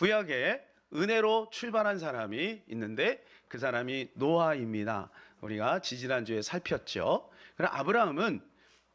구약에 은혜로 출발한 사람이 있는데 그 사람이 노아입니다. 우리가 지지난주에 살폈죠. 그럼 아브라함은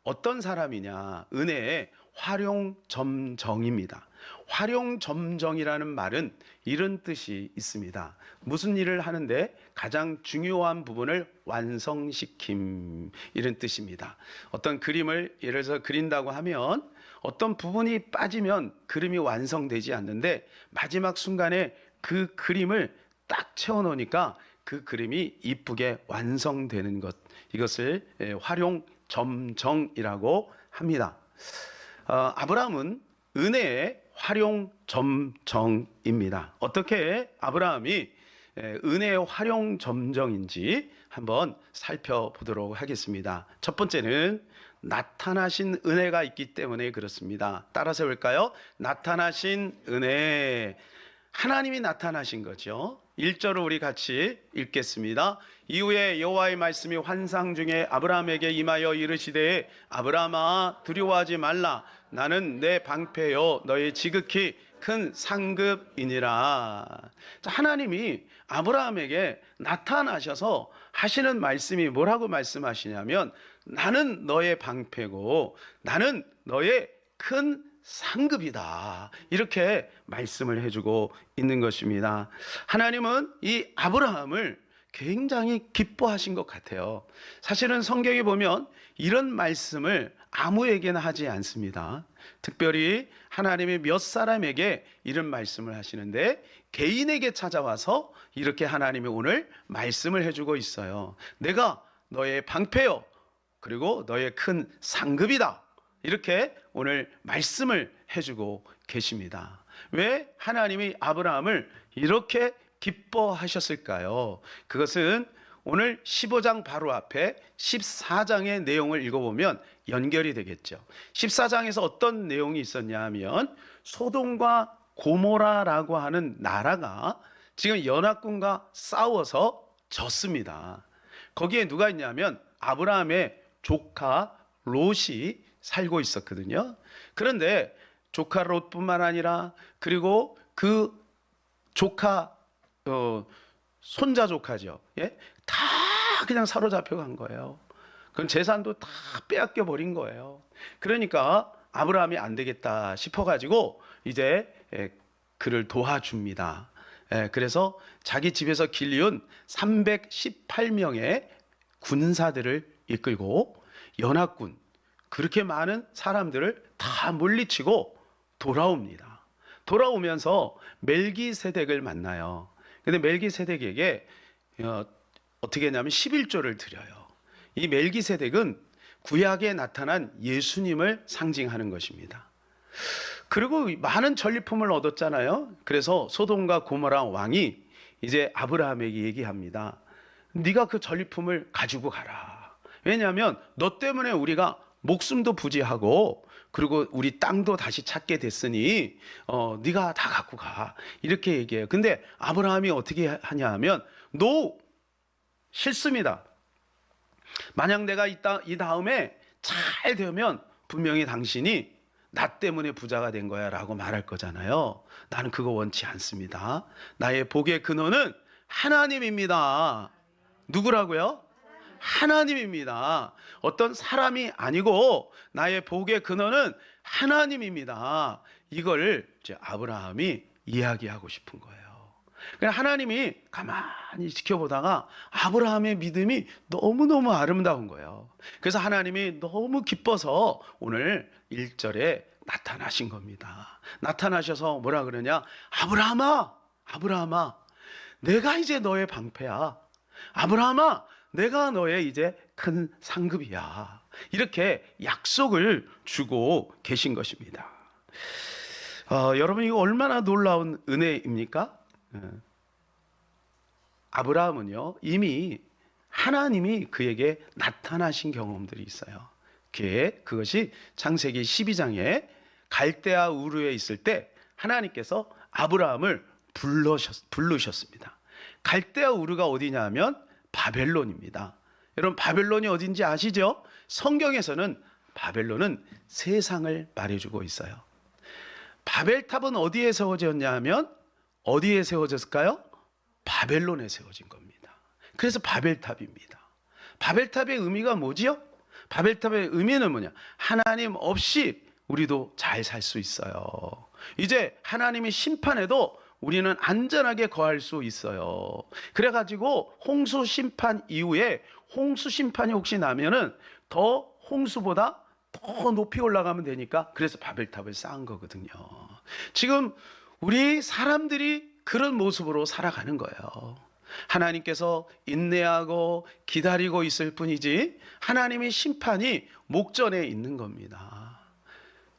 어떤 사람이냐? 은혜의 활용점정입니다. 활용점정이라는 말은 이런 뜻이 있습니다. 무슨 일을 하는데 가장 중요한 부분을 완성시킴, 이런 뜻입니다. 어떤 그림을 예를 들어서 그린다고 하면 어떤 부분이 빠지면 그림이 완성되지 않는데 마지막 순간에 그 그림을 딱 채워놓으니까 그 그림이 이쁘게 완성되는 것, 이것을 활용점정이라고 합니다. 아브라함은 은혜의 활용점정입니다. 어떻게 아브라함이 은혜의 활용점정인지 한번 살펴보도록 하겠습니다. 첫 번째는 나타나신 은혜가 있기 때문에 그렇습니다. 따라서 볼까요? 나타나신 은혜. 하나님이 나타나신 거죠. 1절을 우리 같이 읽겠습니다. 이후에 여호와의 말씀이 환상 중에 아브라함에게 임하여 이르시되 아브라함아 두려워하지 말라. 나는 내 방패요 너의 지극히 큰 상급이니라. 하나님이 아브라함에게 나타나셔서 하시는 말씀이 뭐라고 말씀하시냐면 나는 너의 방패고 나는 너의 큰 상급이다. 이렇게 말씀을 해주고 있는 것입니다. 하나님은 이 아브라함을 굉장히 기뻐하신 것 같아요. 사실은 성경에 보면 이런 말씀을 아무에게나 하지 않습니다. 특별히 하나님이 몇 사람에게 이런 말씀을 하시는데 개인에게 찾아와서 이렇게 하나님이 오늘 말씀을 해주고 있어요. 내가 너의 방패요 그리고 너의 큰 상급이다. 이렇게 오늘 말씀을 해주고 계십니다. 왜 하나님이 아브라함을 이렇게 기뻐하셨을까요? 그것은 오늘 15장 바로 앞에 14장의 내용을 읽어보면 연결이 되겠죠. 14장에서 어떤 내용이 있었냐 하면 소돔과 고모라라고 하는 나라가 지금 연합군과 싸워서 졌습니다. 거기에 누가 있냐면 아브라함의 조카 롯이 살고 있었거든요. 그런데 조카 롯뿐만 아니라 그리고 그 조카 손자 조카죠. 예? 다 그냥 사로잡혀 간 거예요. 그럼 재산도 다 빼앗겨 버린 거예요. 그러니까 아브라함이 안 되겠다 싶어가지고 이제 그를 도와줍니다. 그래서 자기 집에서 길리운 318명의 군사들을 이끌고 연합군 그렇게 많은 사람들을 다 물리치고 돌아옵니다. 돌아오면서 멜기세덱을 만나요. 근데 멜기세덱에게 어떻게 했냐면 11조를 드려요. 이 멜기세덱은 구약에 나타난 예수님을 상징하는 것입니다. 그리고 많은 전리품을 얻었잖아요. 그래서 소돔과 고모라 왕이 이제 아브라함에게 얘기합니다. 네가 그 전리품을 가지고 가라. 왜냐하면 너 때문에 우리가 목숨도 부지하고 그리고 우리 땅도 다시 찾게 됐으니 네가 다 갖고 가. 이렇게 얘기해요. 근데 아브라함이 어떻게 하냐 하면 노! 싫습니다. 만약 내가 이 다음에 잘 되면 분명히 당신이 나 때문에 부자가 된 거야 라고 말할 거잖아요. 나는 그거 원치 않습니다. 나의 복의 근원은 하나님입니다. 누구라고요? 하나님입니다. 어떤 사람이 아니고 나의 복의 근원은 하나님입니다. 이걸 이제 아브라함이 이야기하고 싶은 거예요. 그러니까 하나님이 가만히 지켜보다가 아브라함의 믿음이 너무너무 아름다운 거예요. 그래서 하나님이 너무 기뻐서 오늘 1절에 나타나신 겁니다. 나타나셔서 뭐라 그러냐? 아브라함아, 아브라함아, 내가 이제 너의 방패야. 아브라함아, 내가 너의 이제 큰 상급이야. 이렇게 약속을 주고 계신 것입니다. 여러분 이거 얼마나 놀라운 은혜입니까? 아브라함은요 이미 하나님이 그에게 나타나신 경험들이 있어요. 그것이 창세기 12장에 갈대아 우르에 있을 때 하나님께서 아브라함을 부르셨습니다. 갈대아 우르가 어디냐 하면 바벨론입니다. 여러분 바벨론이 어딘지 아시죠? 성경에서는 바벨론은 세상을 말해주고 있어요. 바벨탑은 어디에 세워졌냐 하면 어디에 세워졌을까요? 바벨론에 세워진 겁니다. 그래서 바벨탑입니다. 바벨탑의 의미가 뭐지요? 바벨탑의 의미는 뭐냐? 하나님 없이 우리도 잘 살 수 있어요. 이제 하나님이 심판해도 우리는 안전하게 거할 수 있어요. 그래가지고 홍수 심판 이후에 홍수 심판이 혹시 나면은 더 홍수보다 더 높이 올라가면 되니까 그래서 바벨탑을 쌓은 거거든요. 지금 우리 사람들이 그런 모습으로 살아가는 거예요. 하나님께서 인내하고 기다리고 있을 뿐이지 하나님의 심판이 목전에 있는 겁니다.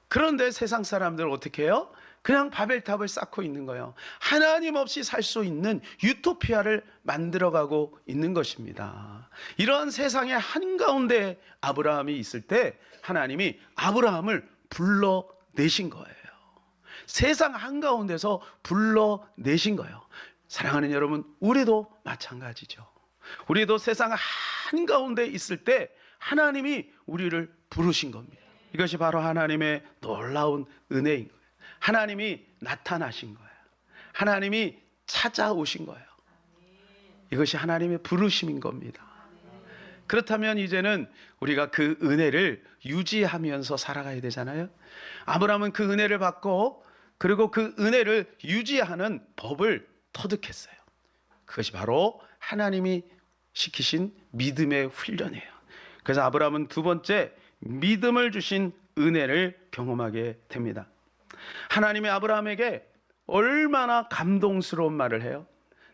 그런데 세상 사람들은 어떻게 해요? 그냥 바벨탑을 쌓고 있는 거예요. 하나님 없이 살 수 있는 유토피아를 만들어가고 있는 것입니다. 이러한 세상의 한가운데 아브라함이 있을 때 하나님이 아브라함을 불러내신 거예요. 세상 한가운데서 불러내신 거예요. 사랑하는 여러분, 우리도 마찬가지죠. 우리도 세상 한가운데 있을 때 하나님이 우리를 부르신 겁니다. 이것이 바로 하나님의 놀라운 은혜인 거예요. 하나님이 나타나신 거예요. 하나님이 찾아오신 거예요. 이것이 하나님의 부르심인 겁니다. 그렇다면 이제는 우리가 그 은혜를 유지하면서 살아가야 되잖아요. 아브라함은 그 은혜를 받고 그리고 그 은혜를 유지하는 법을 터득했어요. 그것이 바로 하나님이 시키신 믿음의 훈련이에요. 그래서 아브라함은 두 번째 믿음을 주신 은혜를 경험하게 됩니다. 하나님이 아브라함에게 얼마나 감동스러운 말을 해요.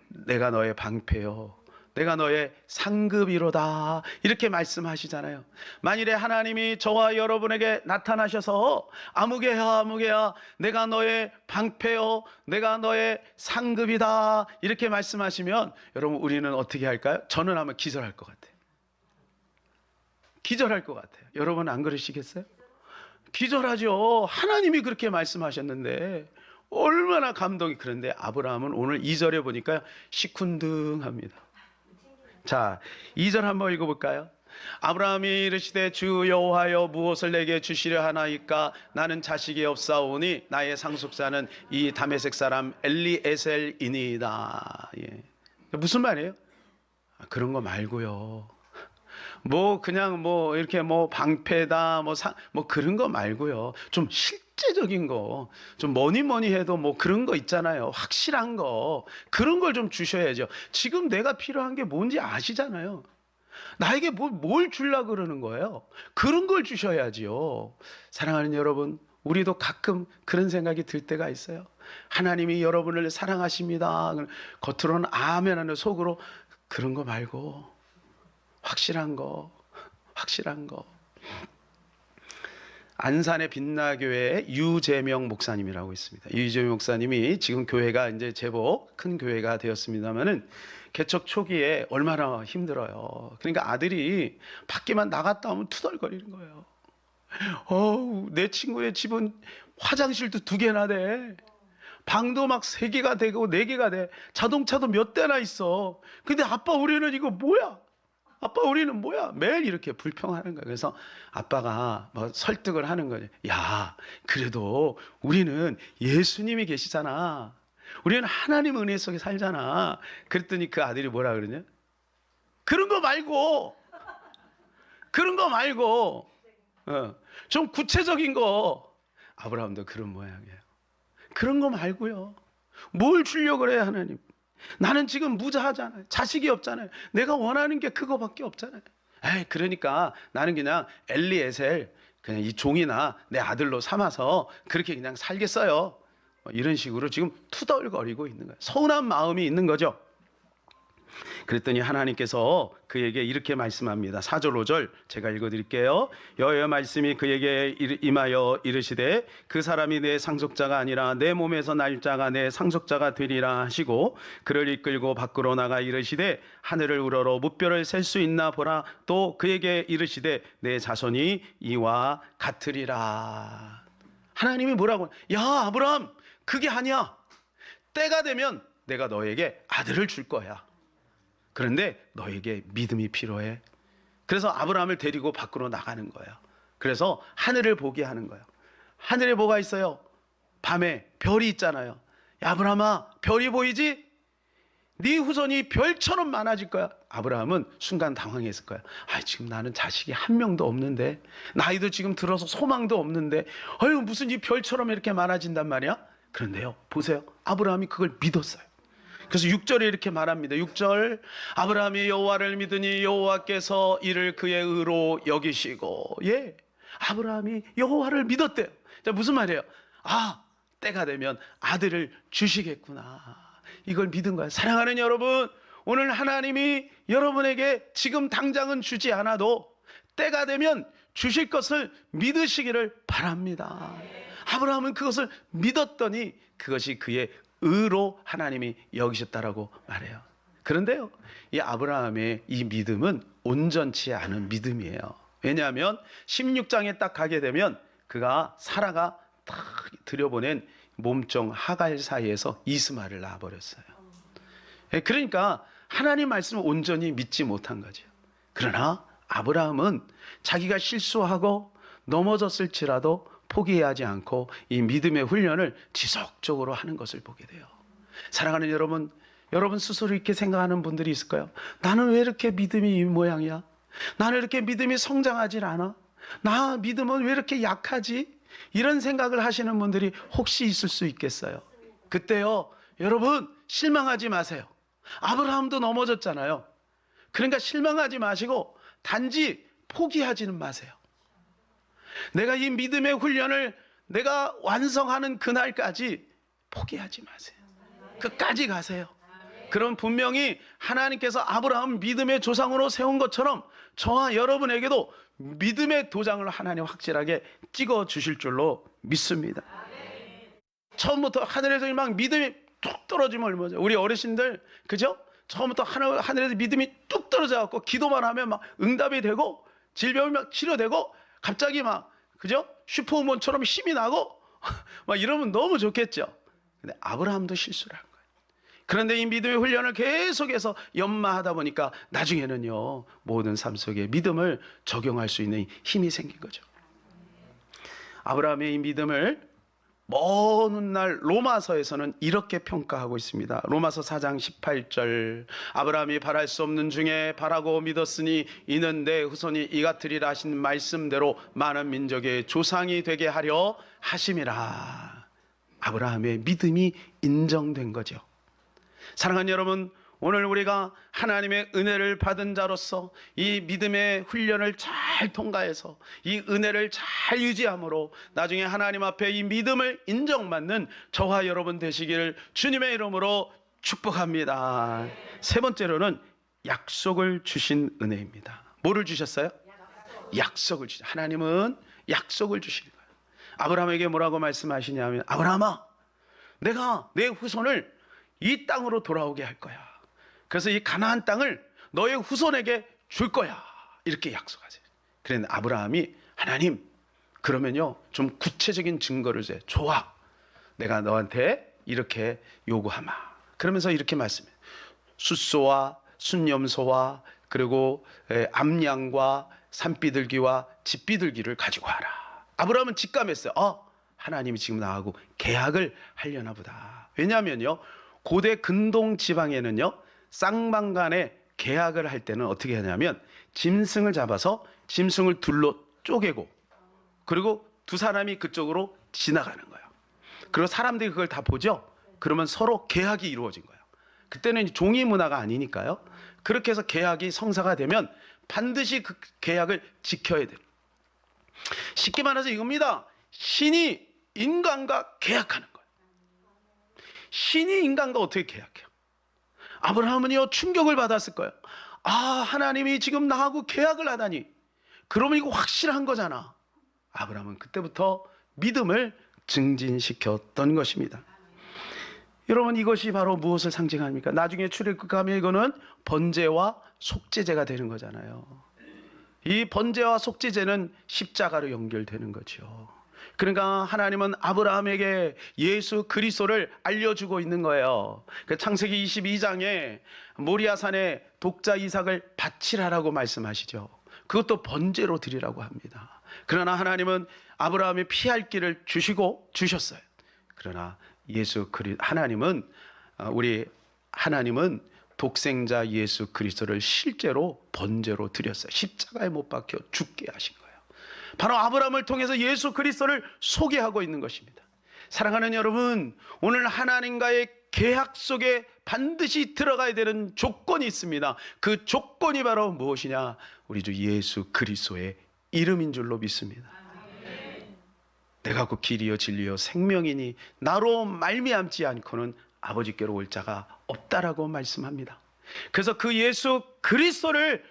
내가 너의 방패요, 내가 너의 상급이로다, 이렇게 말씀하시잖아요. 만일에 하나님이 저와 여러분에게 나타나셔서 아무개야 아무개야 내가 너의 방패요, 내가 너의 상급이다, 이렇게 말씀하시면 여러분 우리는 어떻게 할까요? 저는 아마 기절할 것 같아요. 기절할 것 같아요. 여러분 안 그러시겠어요? 기절하죠. 하나님이 그렇게 말씀하셨는데 얼마나 감동이. 그런데 아브라함은 오늘 2절에 보니까 시큰둥합니다. 자, 2절 한번 읽어볼까요? 아브라함이 이르시되 주 여호와여 무엇을 내게 주시려 하나이까? 나는 자식이 없사오니 나의 상속자는 이 다메섹 사람 엘리에셀이니이다. 예. 무슨 말이에요? 그런 거 말고요. 뭐 그냥 뭐 이렇게 뭐 방패다 뭐 그런 거 말고요. 좀 실제적인 거, 좀 뭐니 해도 뭐 그런 거 있잖아요. 확실한 거, 그런 걸 좀 주셔야죠. 지금 내가 필요한 게 뭔지 아시잖아요. 나에게 뭘 주려고 그러는 거예요. 그런 걸 주셔야지요. 사랑하는 여러분, 우리도 가끔 그런 생각이 들 때가 있어요. 하나님이 여러분을 사랑하십니다. 겉으로는 아멘 하는 속으로 그런 거 말고 확실한 거. 안산의 빛나교회의 유재명 목사님이라고 있습니다. 유재명 목사님이 지금 교회가 이제 제법 큰 교회가 되었습니다만은 개척 초기에 얼마나 힘들어요. 그러니까 아들이 밖에만 나갔다 오면 투덜거리는 거예요. 내 친구의 집은 화장실도 2개나 돼. 방도 막 3개가 되고 4개가 돼. 자동차도 몇 대나 있어. 근데 아빠 우리는 이거 뭐야? 아빠 우리는 뭐야? 매일 이렇게 불평하는 거예요. 그래서 아빠가 뭐 설득을 하는 거예요. 야, 그래도 우리는 예수님이 계시잖아. 우리는 하나님 은혜 속에 살잖아. 그랬더니 그 아들이 뭐라 그러냐? 그런 거 말고 좀 구체적인 거. 아브라함도 그런 모양이에요. 그런 거 말고요. 뭘 주려고 그래 하나님? 나는 지금 무자하잖아요. 자식이 없잖아요. 내가 원하는 게 그거밖에 없잖아요. 그러니까 나는 그냥 엘리에셀, 그냥 이 종이나 내 아들로 삼아서 그렇게 그냥 살겠어요. 이런 식으로 지금 투덜거리고 있는 거예요. 서운한 마음이 있는 거죠. 그랬더니 하나님께서 그에게 이렇게 말씀합니다. 4절 5절 제가 읽어드릴게요. 여호와의 말씀이 그에게 임하여 이르시되 그 사람이 내 상속자가 아니라 내 몸에서 날 자가 내 상속자가 되리라 하시고 그를 이끌고 밖으로 나가 이르시되 하늘을 우러러 무뼈를 셀 수 있나 보라. 또 그에게 이르시되 내 자손이 이와 같으리라. 하나님이 뭐라고? 야 아브라함, 그게 아니야. 때가 되면 내가 너에게 아들을 줄 거야. 그런데 너에게 믿음이 필요해. 그래서 아브라함을 데리고 밖으로 나가는 거예요. 그래서 하늘을 보게 하는 거예요. 하늘에 뭐가 있어요? 밤에 별이 있잖아요. 야, 아브라함아, 별이 보이지? 네 후손이 별처럼 많아질 거야. 아브라함은 순간 당황했을 거야. 아, 지금 나는 자식이 한 명도 없는데, 나이도 지금 들어서 소망도 없는데, 어휴, 무슨 이 별처럼 이렇게 많아진단 말이야? 그런데요, 보세요. 아브라함이 그걸 믿었어요. 그래서 6절에 이렇게 말합니다. 6절, 아브라함이 여호와를 믿으니 여호와께서 이를 그의 의로 여기시고. 예, 아브라함이 여호와를 믿었대요. 자, 무슨 말이에요? 아, 때가 되면 아들을 주시겠구나, 이걸 믿은 거예요. 사랑하는 여러분, 오늘 하나님이 여러분에게 지금 당장은 주지 않아도 때가 되면 주실 것을 믿으시기를 바랍니다. 아브라함은 그것을 믿었더니 그것이 그의 의로 하나님이 여기셨다라고 말해요. 그런데요, 이 아브라함의 이 믿음은 온전치 않은 믿음이에요. 왜냐하면 16장에 딱 가게 되면 그가 사라가 딱 들여보낸 몸종 하갈 사이에서 이스마엘을 낳아버렸어요. 그러니까 하나님 말씀을 온전히 믿지 못한 거죠. 그러나 아브라함은 자기가 실수하고 넘어졌을지라도 포기하지 않고 이 믿음의 훈련을 지속적으로 하는 것을 보게 돼요. 사랑하는 여러분, 여러분 스스로 이렇게 생각하는 분들이 있을까요? 나는 왜 이렇게 믿음이 이 모양이야? 나는 이렇게 믿음이 성장하질 않아? 나 믿음은 왜 이렇게 약하지? 이런 생각을 하시는 분들이 혹시 있을 수 있겠어요. 그때요, 여러분 실망하지 마세요. 아브라함도 넘어졌잖아요. 그러니까 실망하지 마시고 단지 포기하지는 마세요. 내가 이 믿음의 훈련을 내가 완성하는 그날까지 포기하지 마세요. 끝까지 가세요. 그럼 분명히 하나님께서 아브라함 믿음의 조상으로 세운 것처럼 저와 여러분에게도 믿음의 도장을 하나님 확실하게 찍어 주실 줄로 믿습니다. 처음부터 하늘에서 막 믿음이 뚝 떨어지면 얼마죠? 우리 어르신들, 그죠? 처음부터 하늘에서 믿음이 뚝 떨어져 갖고 기도만 하면 막 응답이 되고 질병이 막 치료되고 갑자기 막, 그죠? 슈퍼우먼처럼 힘이 나고 막 이러면 너무 좋겠죠. 근데 아브라함도 실수를 한 거예요. 그런데 이 믿음의 훈련을 계속해서 연마하다 보니까 나중에는요, 모든 삶 속에 믿음을 적용할 수 있는 힘이 생긴 거죠. 아브라함의 이 믿음을 먼 훗날 로마서에서는 이렇게 평가하고 있습니다. 로마서 4장 18절, 아브라함이 바랄 수 없는 중에 바라고 믿었으니 이는 내 후손이 이같으리라 하신 말씀대로 많은 민족의 조상이 되게 하려 하심이라. 아브라함의 믿음이 인정된 거죠. 사랑하는 여러분, 오늘 우리가 하나님의 은혜를 받은 자로서 이 믿음의 훈련을 잘 통과해서 이 은혜를 잘 유지함으로 나중에 하나님 앞에 이 믿음을 인정받는 저와 여러분 되시기를 주님의 이름으로 축복합니다. 세 번째로는 약속을 주신 은혜입니다. 뭐를 주셨어요? 약속을 주셨어요. 하나님은 약속을 주신 거예요. 아브라함에게 뭐라고 말씀하시냐면, 아브라함아, 내가 내 후손을 이 땅으로 돌아오게 할 거야. 그래서 이 가나안 땅을 너의 후손에게 줄 거야, 이렇게 약속하세요. 그런데 아브라함이, 하나님, 그러면요 좀 구체적인 증거를 줘. 좋아, 내가 너한테 이렇게 요구하마. 그러면서 이렇게 말씀해요. 숫소와 순염소와 그리고 암양과 산비둘기와 집비둘기를 가지고 와라. 아브라함은 직감했어요. 하나님이 지금 나하고 계약을 하려나 보다. 왜냐하면요, 고대 근동 지방에는요, 쌍방간에 계약을 할 때는 어떻게 하냐면 짐승을 잡아서 짐승을 둘로 쪼개고 그리고 두 사람이 그쪽으로 지나가는 거예요. 그리고 사람들이 그걸 다 보죠. 그러면 서로 계약이 이루어진 거예요. 그때는 종이 문화가 아니니까요. 그렇게 해서 계약이 성사가 되면 반드시 그 계약을 지켜야 돼요. 쉽게 말해서 이겁니다. 신이 인간과 계약하는 거예요. 신이 인간과 어떻게 계약해요? 아브라함은요, 충격을 받았을 거예요. 하나님이 지금 나하고 계약을 하다니. 그러면 이거 확실한 거잖아. 아브라함은 그때부터 믿음을 증진시켰던 것입니다. 여러분, 이것이 바로 무엇을 상징합니까? 나중에 출애굽 가면 이거는 번제와 속죄제가 되는 거잖아요. 이 번제와 속죄제는 십자가로 연결되는 거죠. 그러니까 하나님은 아브라함에게 예수 그리스도를 알려주고 있는 거예요. 창세기 22장에 모리아산에 독자 이삭을 바치라라고 말씀하시죠. 그것도 번제로 드리라고 합니다. 그러나 하나님은 아브라함이 피할 길을 주셨어요. 그러나 우리 하나님은 독생자 예수 그리스도를 실제로 번제로 드렸어요. 십자가에 못 박혀 죽게 하신 거예요. 바로 아브라함을 통해서 예수 그리스도를 소개하고 있는 것입니다. 사랑하는 여러분, 오늘 하나님과의 계약 속에 반드시 들어가야 되는 조건이 있습니다. 그 조건이 바로 무엇이냐? 우리 주 예수 그리스도의 이름인 줄로 믿습니다. 내가 그 길이요 진리요 생명이니 나로 말미암지 않고는 아버지께로 올 자가 없다라고 말씀합니다. 그래서 그 예수 그리스도를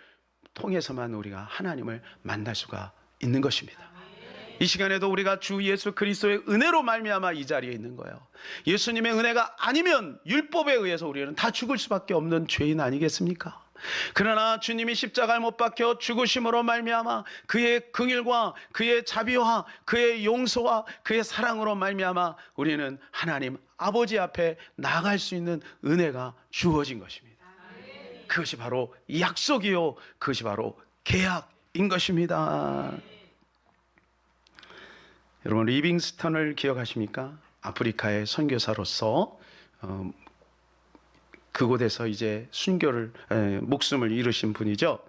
통해서만 우리가 하나님을 만날 수가 있는 것입니다. 이 시간에도 우리가 주 예수 그리스도의 은혜로 말미암아 이 자리에 있는 거예요. 예수님의 은혜가 아니면 율법에 의해서 우리는 다 죽을 수밖에 없는 죄인 아니겠습니까? 그러나 주님이 십자가에 못 박혀 죽으심으로 말미암아 그의 긍휼과 그의 자비와 그의 용서와 그의 사랑으로 말미암아 우리는 하나님 아버지 앞에 나아갈 수 있는 은혜가 주어진 것입니다. 그것이 바로 약속이요, 그것이 바로 계약인 것입니다. 여러분, 리빙스턴을 기억하십니까? 아프리카의 선교사로서 그곳에서 이제 목숨을 잃으신 분이죠.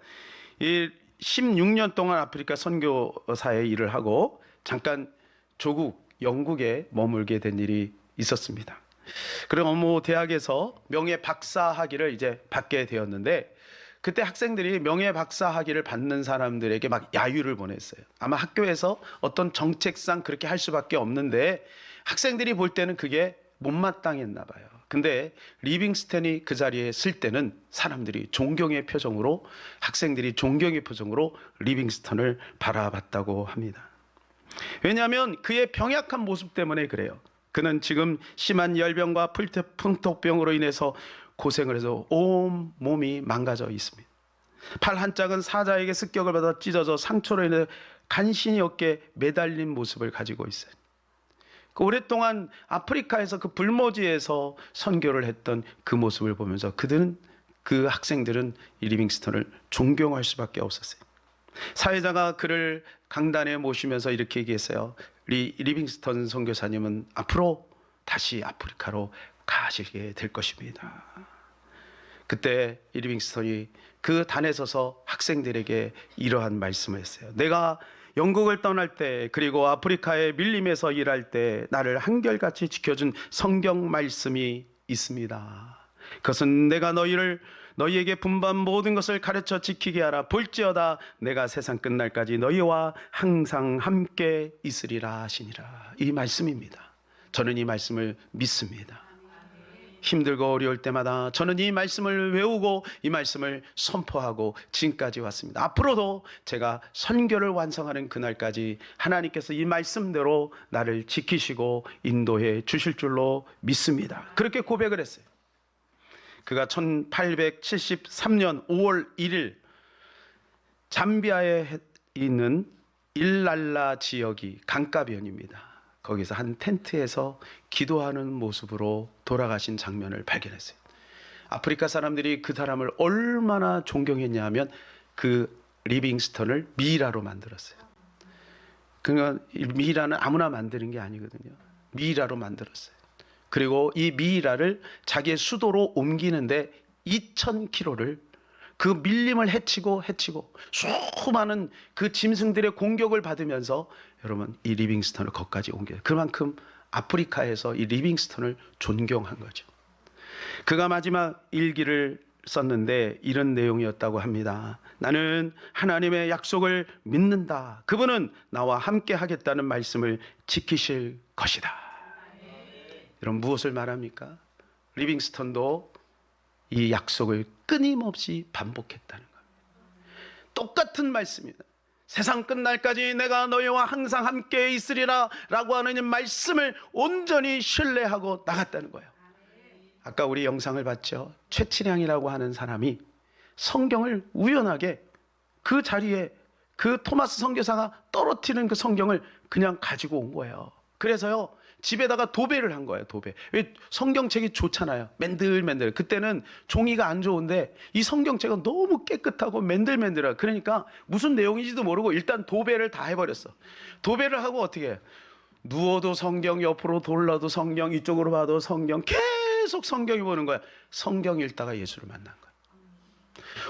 16년 동안 아프리카 선교사의 일을 하고 잠깐 조국 영국에 머물게 된 일이 있었습니다. 그리고 대학에서 명예 박사 학위를 이제 받게 되었는데, 그때 학생들이 명예 박사 학위를 받는 사람들에게 막 야유를 보냈어요. 아마 학교에서 어떤 정책상 그렇게 할 수밖에 없는데 학생들이 볼 때는 그게 못마땅했나 봐요. 근데 리빙스턴이 그 자리에 쓸 때는 사람들이 존경의 표정으로, 학생들이 존경의 표정으로 리빙스턴을 바라봤다고 합니다. 왜냐하면 그의 병약한 모습 때문에 그래요. 그는 지금 심한 열병과 풍토병으로 인해서 고생을 해서 온 몸이 망가져 있습니다. 팔 한 짝은 사자에게 습격을 받아 찢어져 상처로 인해 간신히 어깨에 매달린 모습을 가지고 있어요. 오랫동안 아프리카에서 그 불모지에서 선교를 했던 그 모습을 보면서 그 학생들은 이 리빙스턴을 존경할 수밖에 없었어요. 사회자가 그를 강단에 모시면서 이렇게 얘기했어요. 리빙스턴 선교사님은 앞으로 다시 아프리카로 가시게 될 것입니다. 그때 이 리빙스턴이 그 단에 서서 학생들에게 이러한 말씀을 했어요. 내가 영국을 떠날 때, 그리고 아프리카의 밀림에서 일할 때 나를 한결같이 지켜준 성경 말씀이 있습니다. 그것은 내가 너희에게 분반 모든 것을 가르쳐 지키게 하라. 볼지어다 내가 세상 끝날까지 너희와 항상 함께 있으리라 하시니라. 이 말씀입니다. 저는 이 말씀을 믿습니다. 힘들고 어려울 때마다 저는 이 말씀을 외우고 이 말씀을 선포하고 지금까지 왔습니다. 앞으로도 제가 선교를 완성하는 그날까지 하나님께서 이 말씀대로 나를 지키시고 인도해 주실 줄로 믿습니다. 그렇게 고백을 했어요. 그가 1873년 5월 1일 잠비아에 있는 일랄라 지역이 강가변입니다. 거기서 한 텐트에서 기도하는 모습으로 돌아가신 장면을 발견했어요. 아프리카 사람들이 그 사람을 얼마나 존경했냐 하면 그 리빙스턴을 미이라로 만들었어요. 그러니까 미이라는 아무나 만드는 게 아니거든요. 미이라로 만들었어요. 그리고 이 미이라를 자기의 수도로 옮기는데 2,000km를 그 밀림을 헤치고 수많은 그 짐승들의 공격을 받으면서 여러분 이 리빙스턴을 거기까지 옮겨요. 그만큼 아프리카에서 이 리빙스턴을 존경한 거죠. 그가 마지막 일기를 썼는데 이런 내용이었다고 합니다. 나는 하나님의 약속을 믿는다. 그분은 나와 함께 하겠다는 말씀을 지키실 것이다. 여러분 무엇을 말합니까? 리빙스턴도 이 약속을 끊임없이 반복했다는 겁니다. 똑같은 말씀입니다. 세상 끝날까지 내가 너희와 항상 함께 있으리라 라고 하는 이 말씀을 온전히 신뢰하고 나갔다는 거예요. 아까 우리 영상을 봤죠. 최치량이라고 하는 사람이 성경을 우연하게 그 자리에 그 토마스 선교사가 떨어뜨리는 그 성경을 그냥 가지고 온 거예요. 그래서요 집에다가 도배를 한 거예요. 도배. 왜 성경책이 좋잖아요. 맨들맨들. 그때는 종이가 안 좋은데 이 성경책은 너무 깨끗하고 맨들맨들해요. 그러니까 무슨 내용인지도 모르고 일단 도배를 다 해버렸어. 도배를 하고 어떻게 해요? 누워도 성경, 옆으로 돌려도 성경, 이쪽으로 봐도 성경, 계속 성경이 보는 거야. 성경 읽다가 예수를 만난 거야.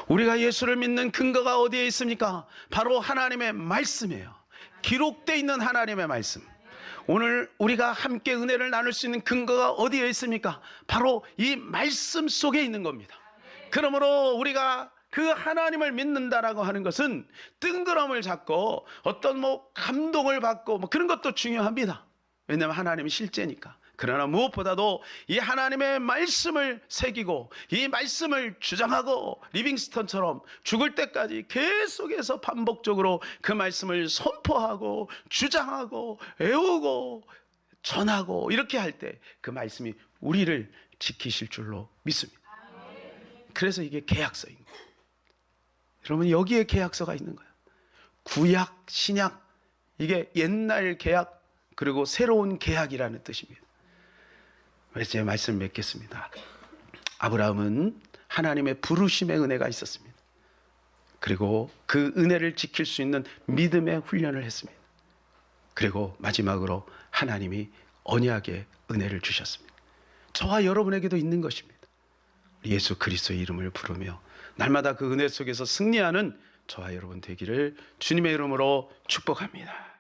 우리가 예수를 믿는 근거가 어디에 있습니까? 바로 하나님의 말씀이에요. 기록되어 있는 하나님의 말씀. 오늘 우리가 함께 은혜를 나눌 수 있는 근거가 어디에 있습니까? 바로 이 말씀 속에 있는 겁니다. 그러므로 우리가 그 하나님을 믿는다라고 하는 것은 뜬구름을 잡고 어떤 감동을 받고 그런 것도 중요합니다. 왜냐하면 하나님이 실제니까. 그러나 무엇보다도 이 하나님의 말씀을 새기고 이 말씀을 주장하고 리빙스턴처럼 죽을 때까지 계속해서 반복적으로 그 말씀을 선포하고 주장하고 외우고 전하고 이렇게 할 때 그 말씀이 우리를 지키실 줄로 믿습니다. 그래서 이게 계약서인 거예요. 여러분, 여기에 계약서가 있는 거예요. 구약, 신약, 이게 옛날 계약 그리고 새로운 계약이라는 뜻입니다. 그래서 제가 말씀을 맺겠습니다. 아브라함은 하나님의 부르심의 은혜가 있었습니다. 그리고 그 은혜를 지킬 수 있는 믿음의 훈련을 했습니다. 그리고 마지막으로 하나님이 언약의 은혜를 주셨습니다. 저와 여러분에게도 있는 것입니다. 예수 그리스도의 이름을 부르며 날마다 그 은혜 속에서 승리하는 저와 여러분 되기를 주님의 이름으로 축복합니다.